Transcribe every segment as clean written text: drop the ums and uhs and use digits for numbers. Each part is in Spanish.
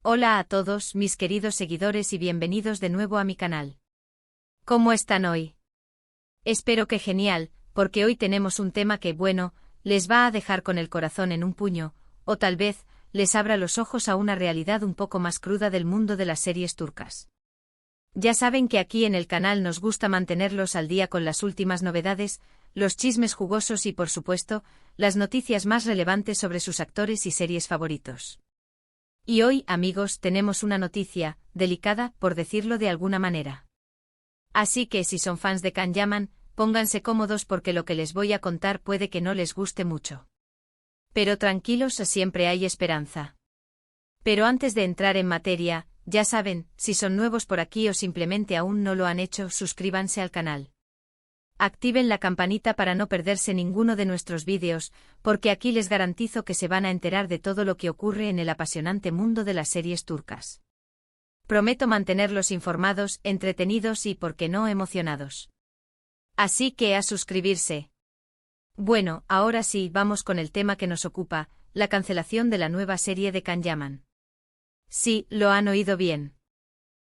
Hola a todos mis queridos seguidores y bienvenidos de nuevo a mi canal. ¿Cómo están hoy? Espero que genial, porque hoy tenemos un tema que, bueno, les va a dejar con el corazón en un puño, o tal vez, les abra los ojos a una realidad un poco más cruda del mundo de las series turcas. Ya saben que aquí en el canal nos gusta mantenerlos al día con las últimas novedades, los chismes jugosos y por supuesto, las noticias más relevantes sobre sus actores y series favoritos. Y hoy, amigos, tenemos una noticia, delicada, por decirlo de alguna manera. Así que si son fans de Can Yaman, pónganse cómodos porque lo que les voy a contar puede que no les guste mucho. Pero tranquilos, siempre hay esperanza. Pero antes de entrar en materia, ya saben, si son nuevos por aquí o simplemente aún no lo han hecho, suscríbanse al canal. Activen la campanita para no perderse ninguno de nuestros vídeos, porque aquí les garantizo que se van a enterar de todo lo que ocurre en el apasionante mundo de las series turcas. Prometo mantenerlos informados, entretenidos y, por qué no, emocionados. Así que a suscribirse. Bueno, ahora sí, vamos con el tema que nos ocupa, la cancelación de la nueva serie de Can Yaman. Sí, lo han oído bien.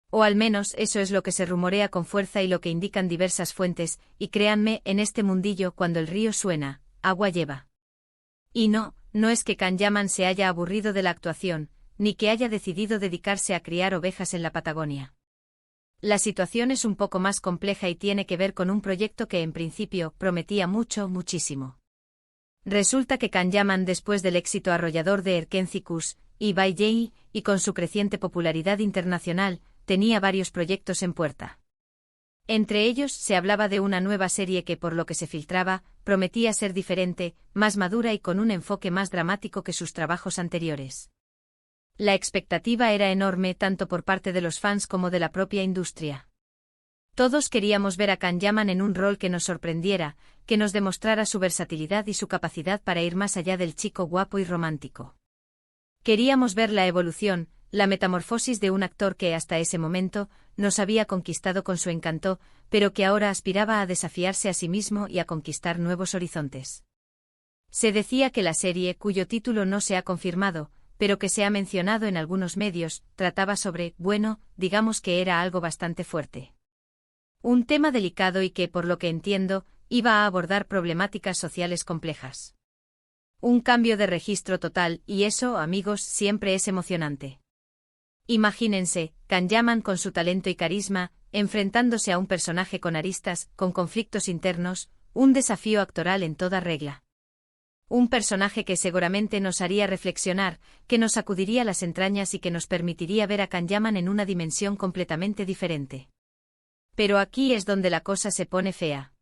O al menos eso es lo que se rumorea con fuerza y lo que indican diversas fuentes, y créanme, en este mundillo cuando el río suena, agua lleva. Y no es que Can Yaman se haya aburrido de la actuación, ni que haya decidido dedicarse a criar ovejas en la Patagonia. La situación es un poco más compleja y tiene que ver con un proyecto que en principio prometía muchísimo. Resulta que Can Yaman, después del éxito arrollador de Erkenci y Bay J, y con su creciente popularidad internacional, tenía varios proyectos en puerta. Entre ellos se hablaba de una nueva serie que, por lo que se filtraba, prometía ser diferente, más madura y con un enfoque más dramático que sus trabajos anteriores. La expectativa era enorme tanto por parte de los fans como de la propia industria. Todos queríamos ver a Can Yaman en un rol que nos sorprendiera, que nos demostrara su versatilidad y su capacidad para ir más allá del chico guapo y romántico. Queríamos ver la evolución, la metamorfosis de un actor que hasta ese momento nos había conquistado con su encanto, pero que ahora aspiraba a desafiarse a sí mismo y a conquistar nuevos horizontes. Se decía que la serie, cuyo título no se ha confirmado, pero que se ha mencionado en algunos medios, trataba sobre, bueno, digamos que era algo bastante fuerte. Un tema delicado y que, por lo que entiendo, iba a abordar problemáticas sociales complejas. Un cambio de registro total, y eso, amigos, siempre es emocionante. Imagínense, Can Yaman con su talento y carisma, enfrentándose a un personaje con aristas, con conflictos internos, un desafío actoral en toda regla. Un personaje que seguramente nos haría reflexionar, que nos sacudiría las entrañas y que nos permitiría ver a Can Yaman en una dimensión completamente diferente. Pero aquí es donde la cosa se pone fea.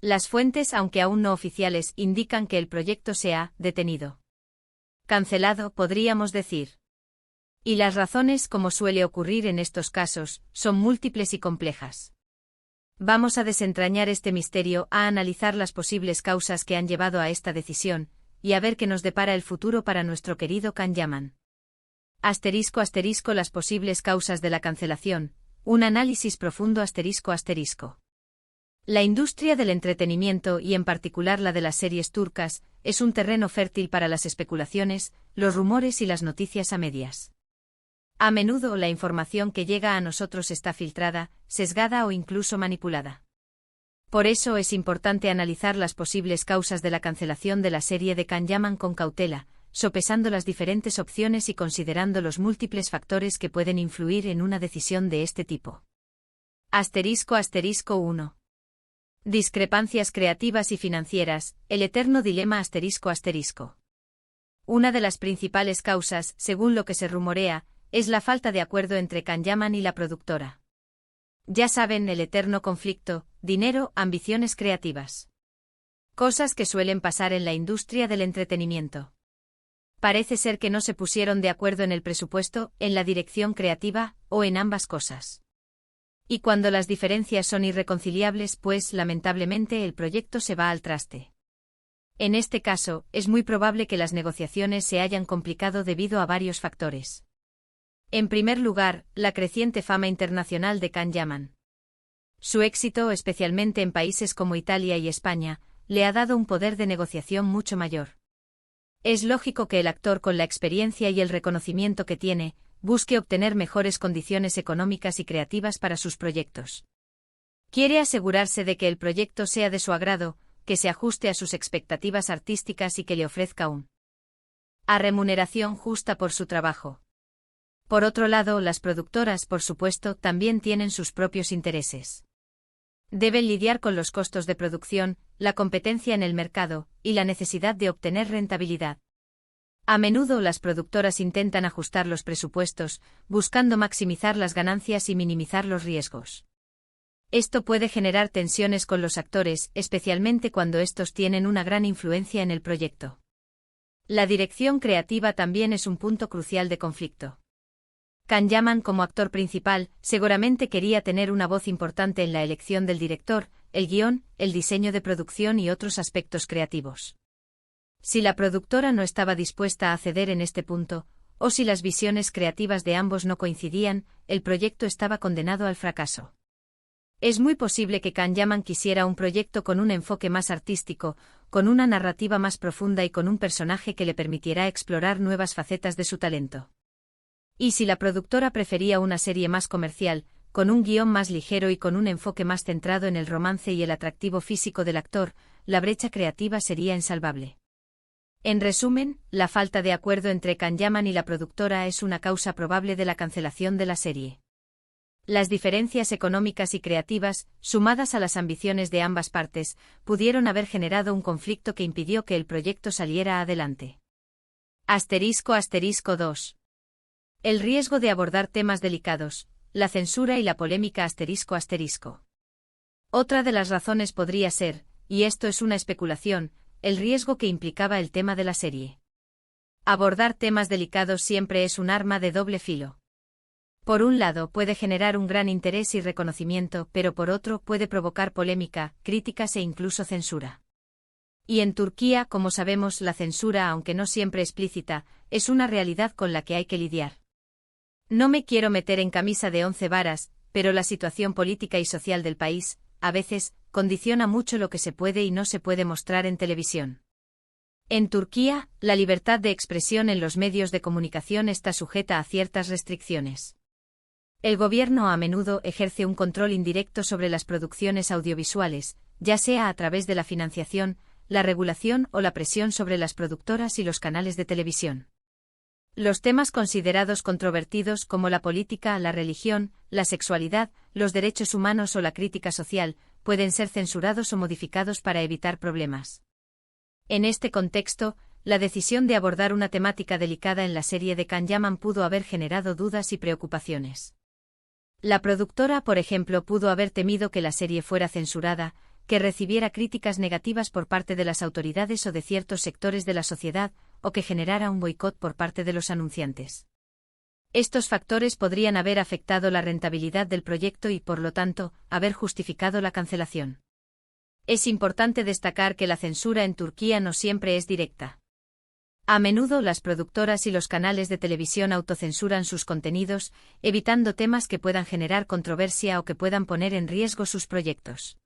Las fuentes, aunque aún no oficiales, indican que el proyecto se ha detenido. Cancelado, podríamos decir. Y las razones, como suele ocurrir en estos casos, son múltiples y complejas. Vamos a desentrañar este misterio, a analizar las posibles causas que han llevado a esta decisión, y a ver qué nos depara el futuro para nuestro querido Can Yaman. ***, las posibles causas de la cancelación, un análisis profundo ***. La industria del entretenimiento y en particular la de las series turcas, es un terreno fértil para las especulaciones, los rumores y las noticias a medias. A menudo la información que llega a nosotros está filtrada, sesgada o incluso manipulada. Por eso es importante analizar las posibles causas de la cancelación de la serie de Can Yaman con cautela, sopesando las diferentes opciones y considerando los múltiples factores que pueden influir en una decisión de este tipo. ***1. Discrepancias creativas y financieras, el eterno dilema ***. Una de las principales causas, según lo que se rumorea, es la falta de acuerdo entre Can Yaman y la productora. Ya saben, el eterno conflicto, dinero, ambiciones creativas. Cosas que suelen pasar en la industria del entretenimiento. Parece ser que no se pusieron de acuerdo en el presupuesto, en la dirección creativa, o en ambas cosas. Y cuando las diferencias son irreconciliables, pues, lamentablemente, el proyecto se va al traste. En este caso, es muy probable que las negociaciones se hayan complicado debido a varios factores. En primer lugar, la creciente fama internacional de Can Yaman. Su éxito, especialmente en países como Italia y España, le ha dado un poder de negociación mucho mayor. Es lógico que el actor, con la experiencia y el reconocimiento que tiene, busque obtener mejores condiciones económicas y creativas para sus proyectos. Quiere asegurarse de que el proyecto sea de su agrado, que se ajuste a sus expectativas artísticas y que le ofrezca a remuneración justa por su trabajo. Por otro lado, las productoras, por supuesto, también tienen sus propios intereses. Deben lidiar con los costos de producción, la competencia en el mercado, y la necesidad de obtener rentabilidad. A menudo las productoras intentan ajustar los presupuestos, buscando maximizar las ganancias y minimizar los riesgos. Esto puede generar tensiones con los actores, especialmente cuando estos tienen una gran influencia en el proyecto. La dirección creativa también es un punto crucial de conflicto. Kanyaman, como actor principal, seguramente quería tener una voz importante en la elección del director, el guión, el diseño de producción y otros aspectos creativos. Si la productora no estaba dispuesta a ceder en este punto, o si las visiones creativas de ambos no coincidían, el proyecto estaba condenado al fracaso. Es muy posible que Kanyaman quisiera un proyecto con un enfoque más artístico, con una narrativa más profunda y con un personaje que le permitiera explorar nuevas facetas de su talento. Y si la productora prefería una serie más comercial, con un guión más ligero y con un enfoque más centrado en el romance y el atractivo físico del actor, la brecha creativa sería insalvable. En resumen, la falta de acuerdo entre Kanyaman y la productora es una causa probable de la cancelación de la serie. Las diferencias económicas y creativas, sumadas a las ambiciones de ambas partes, pudieron haber generado un conflicto que impidió que el proyecto saliera adelante. *2. El riesgo de abordar temas delicados, la censura y la polémica ***. Otra de las razones podría ser, y esto es una especulación, el riesgo que implicaba el tema de la serie. Abordar temas delicados siempre es un arma de doble filo. Por un lado puede generar un gran interés y reconocimiento, pero por otro puede provocar polémica, críticas e incluso censura. Y en Turquía, como sabemos, la censura, aunque no siempre explícita, es una realidad con la que hay que lidiar. No me quiero meter en camisa de 11 varas, pero la situación política y social del país, a veces, condiciona mucho lo que se puede y no se puede mostrar en televisión. En Turquía, la libertad de expresión en los medios de comunicación está sujeta a ciertas restricciones. El gobierno a menudo ejerce un control indirecto sobre las producciones audiovisuales, ya sea a través de la financiación, la regulación o la presión sobre las productoras y los canales de televisión. Los temas considerados controvertidos como la política, la religión, la sexualidad, los derechos humanos o la crítica social, pueden ser censurados o modificados para evitar problemas. En este contexto, la decisión de abordar una temática delicada en la serie de Kanyaman pudo haber generado dudas y preocupaciones. La productora, por ejemplo, pudo haber temido que la serie fuera censurada, que recibiera críticas negativas por parte de las autoridades o de ciertos sectores de la sociedad, o que generara un boicot por parte de los anunciantes. Estos factores podrían haber afectado la rentabilidad del proyecto y, por lo tanto, haber justificado la cancelación. Es importante destacar que la censura en Turquía no siempre es directa. A menudo las productoras y los canales de televisión autocensuran sus contenidos, evitando temas que puedan generar controversia o que puedan poner en riesgo sus proyectos.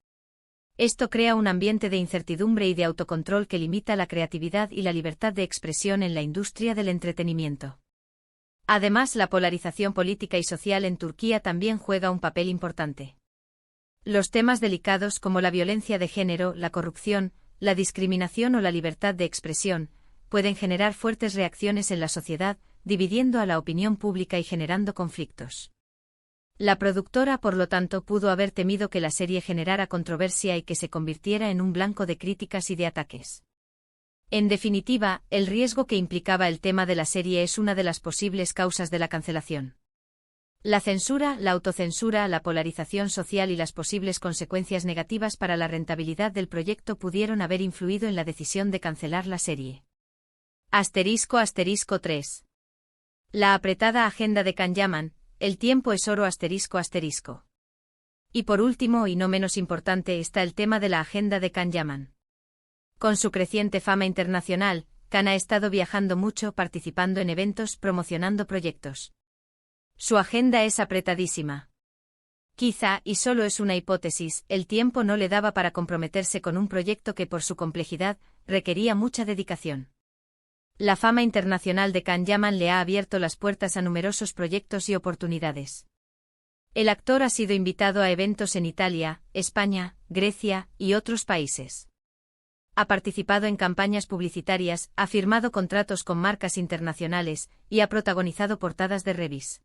Esto crea un ambiente de incertidumbre y de autocontrol que limita la creatividad y la libertad de expresión en la industria del entretenimiento. Además, la polarización política y social en Turquía también juega un papel importante. Los temas delicados como la violencia de género, la corrupción, la discriminación o la libertad de expresión, pueden generar fuertes reacciones en la sociedad, dividiendo a la opinión pública y generando conflictos. La productora, por lo tanto, pudo haber temido que la serie generara controversia y que se convirtiera en un blanco de críticas y de ataques. En definitiva, el riesgo que implicaba el tema de la serie es una de las posibles causas de la cancelación. La censura, la autocensura, la polarización social y las posibles consecuencias negativas para la rentabilidad del proyecto pudieron haber influido en la decisión de cancelar la serie. ***3. La apretada agenda de Kanyaman, el tiempo es oro ***. Y por último y no menos importante está el tema de la agenda de Kanyaman. Con su creciente fama internacional, Kan ha estado viajando mucho, participando en eventos, promocionando proyectos. Su agenda es apretadísima. Quizá, y solo es una hipótesis, el tiempo no le daba para comprometerse con un proyecto que por su complejidad, requería mucha dedicación. La fama internacional de Can Yaman le ha abierto las puertas a numerosos proyectos y oportunidades. El actor ha sido invitado a eventos en Italia, España, Grecia y otros países. Ha participado en campañas publicitarias, ha firmado contratos con marcas internacionales y ha protagonizado portadas de revistas.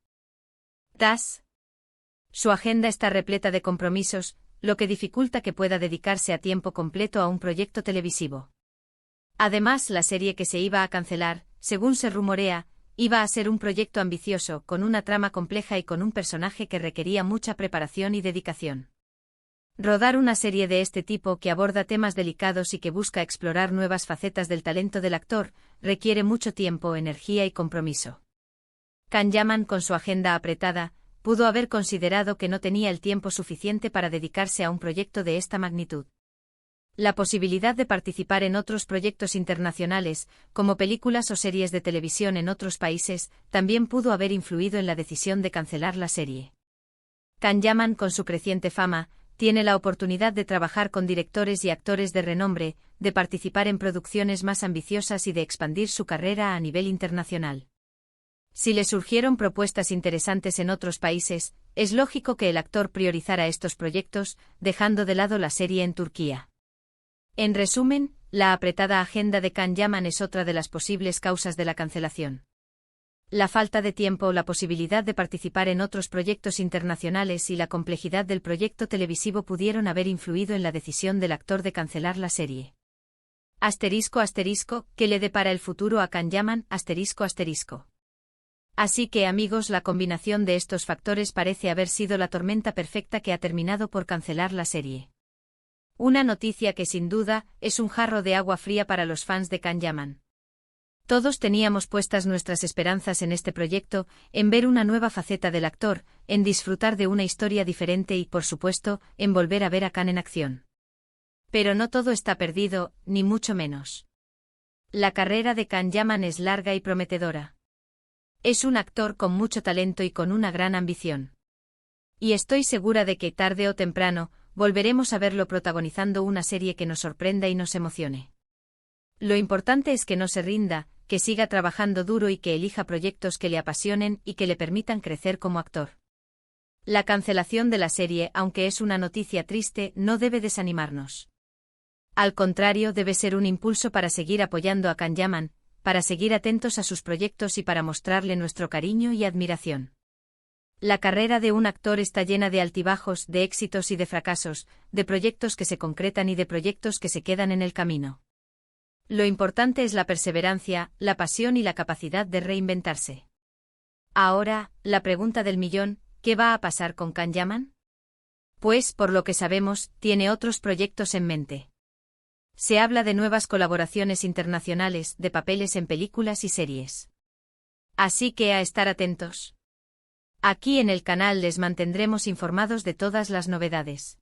Su agenda está repleta de compromisos, lo que dificulta que pueda dedicarse a tiempo completo a un proyecto televisivo. Además, la serie que se iba a cancelar, según se rumorea, iba a ser un proyecto ambicioso, con una trama compleja y con un personaje que requería mucha preparación y dedicación. Rodar una serie de este tipo que aborda temas delicados y que busca explorar nuevas facetas del talento del actor, requiere mucho tiempo, energía y compromiso. Can Yaman, con su agenda apretada, pudo haber considerado que no tenía el tiempo suficiente para dedicarse a un proyecto de esta magnitud. La posibilidad de participar en otros proyectos internacionales, como películas o series de televisión en otros países, también pudo haber influido en la decisión de cancelar la serie. Can Yaman, con su creciente fama, tiene la oportunidad de trabajar con directores y actores de renombre, de participar en producciones más ambiciosas y de expandir su carrera a nivel internacional. Si le surgieron propuestas interesantes en otros países, es lógico que el actor priorizara estos proyectos, dejando de lado la serie en Turquía. En resumen, la apretada agenda de Can Yaman es otra de las posibles causas de la cancelación. La falta de tiempo, la posibilidad de participar en otros proyectos internacionales y la complejidad del proyecto televisivo pudieron haber influido en la decisión del actor de cancelar la serie. ***, ¿qué le depara el futuro a Can Yaman? ***. Así que, amigos, la combinación de estos factores parece haber sido la tormenta perfecta que ha terminado por cancelar la serie. Una noticia que sin duda es un jarro de agua fría para los fans de Can Yaman. Todos teníamos puestas nuestras esperanzas en este proyecto, en ver una nueva faceta del actor, en disfrutar de una historia diferente y, por supuesto, en volver a ver a Can en acción. Pero no todo está perdido, ni mucho menos. La carrera de Can Yaman es larga y prometedora. Es un actor con mucho talento y con una gran ambición. Y estoy segura de que, tarde o temprano, volveremos a verlo protagonizando una serie que nos sorprenda y nos emocione. Lo importante es que no se rinda, que siga trabajando duro y que elija proyectos que le apasionen y que le permitan crecer como actor. La cancelación de la serie, aunque es una noticia triste, no debe desanimarnos. Al contrario, debe ser un impulso para seguir apoyando a Can Yaman, para seguir atentos a sus proyectos y para mostrarle nuestro cariño y admiración. La carrera de un actor está llena de altibajos, de éxitos y de fracasos, de proyectos que se concretan y de proyectos que se quedan en el camino. Lo importante es la perseverancia, la pasión y la capacidad de reinventarse. Ahora, la pregunta del millón, ¿qué va a pasar con Can Yaman? Pues, por lo que sabemos, tiene otros proyectos en mente. Se habla de nuevas colaboraciones internacionales, de papeles en películas y series. Así que a estar atentos. Aquí en el canal les mantendremos informados de todas las novedades.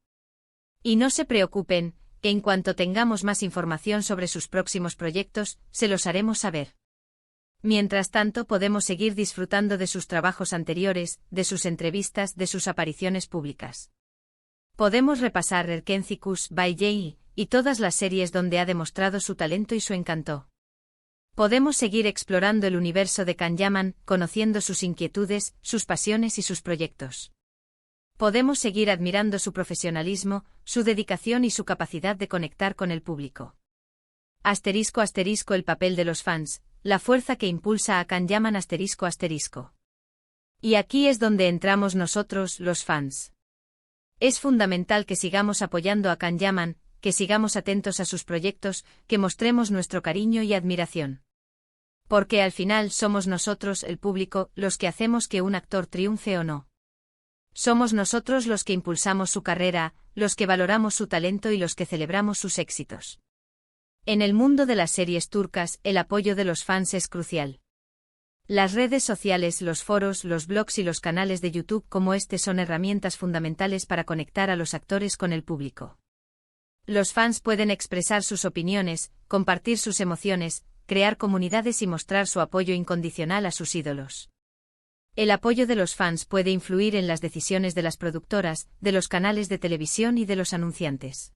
Y no se preocupen, que en cuanto tengamos más información sobre sus próximos proyectos, se los haremos saber. Mientras tanto, podemos seguir disfrutando de sus trabajos anteriores, de sus entrevistas, de sus apariciones públicas. Podemos repasar Erkencicus by Jay y todas las series donde ha demostrado su talento y su encanto. Podemos seguir explorando el universo de Can Yaman, conociendo sus inquietudes, sus pasiones y sus proyectos. Podemos seguir admirando su profesionalismo, su dedicación y su capacidad de conectar con el público. ***, el papel de los fans, la fuerza que impulsa a Can Yaman ***. Y aquí es donde entramos nosotros, los fans. Es fundamental que sigamos apoyando a Can Yaman, que sigamos atentos a sus proyectos, que mostremos nuestro cariño y admiración. Porque al final somos nosotros, el público, los que hacemos que un actor triunfe o no. Somos nosotros los que impulsamos su carrera, los que valoramos su talento y los que celebramos sus éxitos. En el mundo de las series turcas, el apoyo de los fans es crucial. Las redes sociales, los foros, los blogs y los canales de YouTube como este son herramientas fundamentales para conectar a los actores con el público. Los fans pueden expresar sus opiniones, compartir sus emociones, crear comunidades y mostrar su apoyo incondicional a sus ídolos. El apoyo de los fans puede influir en las decisiones de las productoras, de los canales de televisión y de los anunciantes.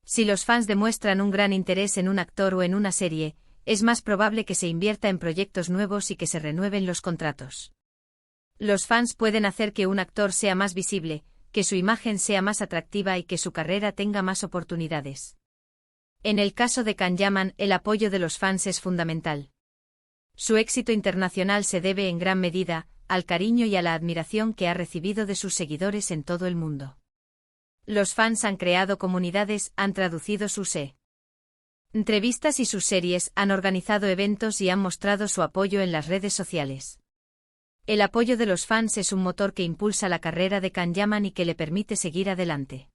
Si los fans demuestran un gran interés en un actor o en una serie, es más probable que se invierta en proyectos nuevos y que se renueven los contratos. Los fans pueden hacer que un actor sea más visible, que su imagen sea más atractiva y que su carrera tenga más oportunidades. En el caso de Can Yaman, el apoyo de los fans es fundamental. Su éxito internacional se debe en gran medida al cariño y a la admiración que ha recibido de sus seguidores en todo el mundo. Los fans han creado comunidades, han traducido sus entrevistas y sus series, han organizado eventos y han mostrado su apoyo en las redes sociales. El apoyo de los fans es un motor que impulsa la carrera de Can Yaman y que le permite seguir adelante.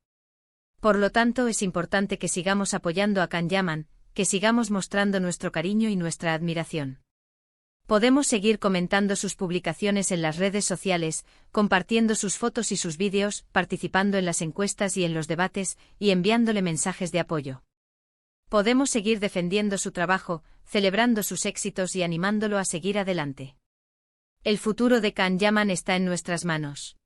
Por lo tanto, es importante que sigamos apoyando a Can Yaman, que sigamos mostrando nuestro cariño y nuestra admiración. Podemos seguir comentando sus publicaciones en las redes sociales, compartiendo sus fotos y sus vídeos, participando en las encuestas y en los debates, y enviándole mensajes de apoyo. Podemos seguir defendiendo su trabajo, celebrando sus éxitos y animándolo a seguir adelante. El futuro de Can Yaman está en nuestras manos.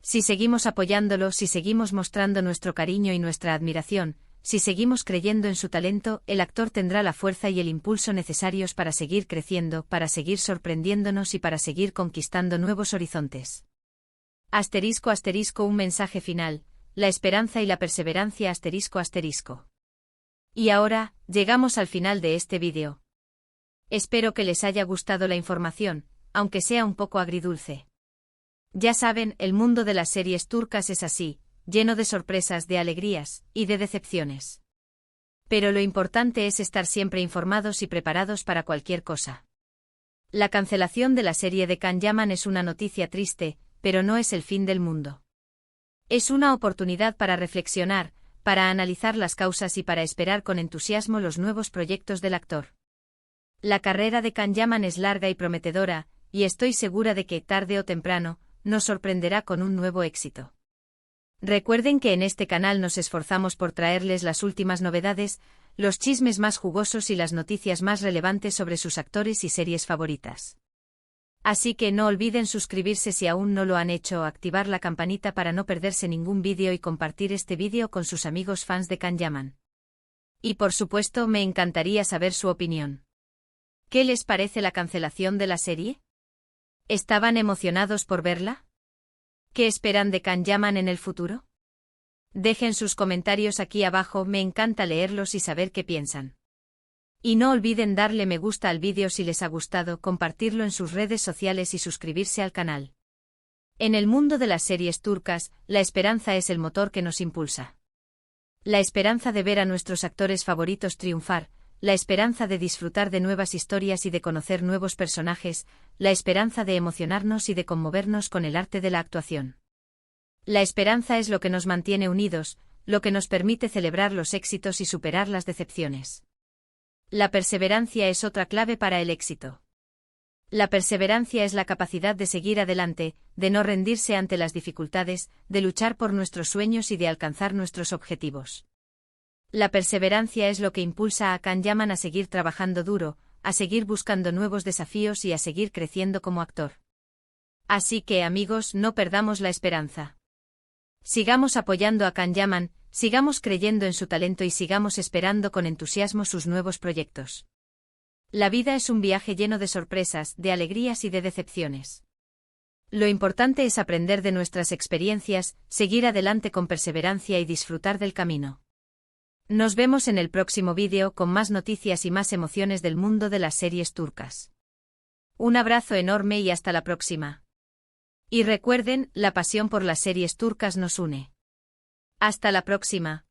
Si seguimos apoyándolo, si seguimos mostrando nuestro cariño y nuestra admiración, si seguimos creyendo en su talento, el actor tendrá la fuerza y el impulso necesarios para seguir creciendo, para seguir sorprendiéndonos y para seguir conquistando nuevos horizontes. ***, un mensaje final, la esperanza y la perseverancia ***. Y ahora, llegamos al final de este vídeo. Espero que les haya gustado la información, aunque sea un poco agridulce. Ya saben, el mundo de las series turcas es así, lleno de sorpresas, de alegrías y de decepciones. Pero lo importante es estar siempre informados y preparados para cualquier cosa. La cancelación de la serie de Can Yaman es una noticia triste, pero no es el fin del mundo. Es una oportunidad para reflexionar, para analizar las causas y para esperar con entusiasmo los nuevos proyectos del actor. La carrera de Can Yaman es larga y prometedora, y estoy segura de que, tarde o temprano, nos sorprenderá con un nuevo éxito. Recuerden que en este canal nos esforzamos por traerles las últimas novedades, los chismes más jugosos y las noticias más relevantes sobre sus actores y series favoritas. Así que no olviden suscribirse si aún no lo han hecho o activar la campanita para no perderse ningún vídeo y compartir este vídeo con sus amigos fans de Can Yaman. Y por supuesto me encantaría saber su opinión. ¿Qué les parece la cancelación de la serie? ¿Estaban emocionados por verla? ¿Qué esperan de Can Yaman en el futuro? Dejen sus comentarios aquí abajo, me encanta leerlos y saber qué piensan. Y no olviden darle me gusta al vídeo si les ha gustado, compartirlo en sus redes sociales y suscribirse al canal. En el mundo de las series turcas, la esperanza es el motor que nos impulsa. La esperanza de ver a nuestros actores favoritos triunfar, la esperanza de disfrutar de nuevas historias y de conocer nuevos personajes, la esperanza de emocionarnos y de conmovernos con el arte de la actuación. La esperanza es lo que nos mantiene unidos, lo que nos permite celebrar los éxitos y superar las decepciones. La perseverancia es otra clave para el éxito. La perseverancia es la capacidad de seguir adelante, de no rendirse ante las dificultades, de luchar por nuestros sueños y de alcanzar nuestros objetivos. La perseverancia es lo que impulsa a Can Yaman a seguir trabajando duro, a seguir buscando nuevos desafíos y a seguir creciendo como actor. Así que, amigos, no perdamos la esperanza. Sigamos apoyando a Can Yaman, sigamos creyendo en su talento y sigamos esperando con entusiasmo sus nuevos proyectos. La vida es un viaje lleno de sorpresas, de alegrías y de decepciones. Lo importante es aprender de nuestras experiencias, seguir adelante con perseverancia y disfrutar del camino. Nos vemos en el próximo vídeo con más noticias y más emociones del mundo de las series turcas. Un abrazo enorme y hasta la próxima. Y recuerden, la pasión por las series turcas nos une. Hasta la próxima.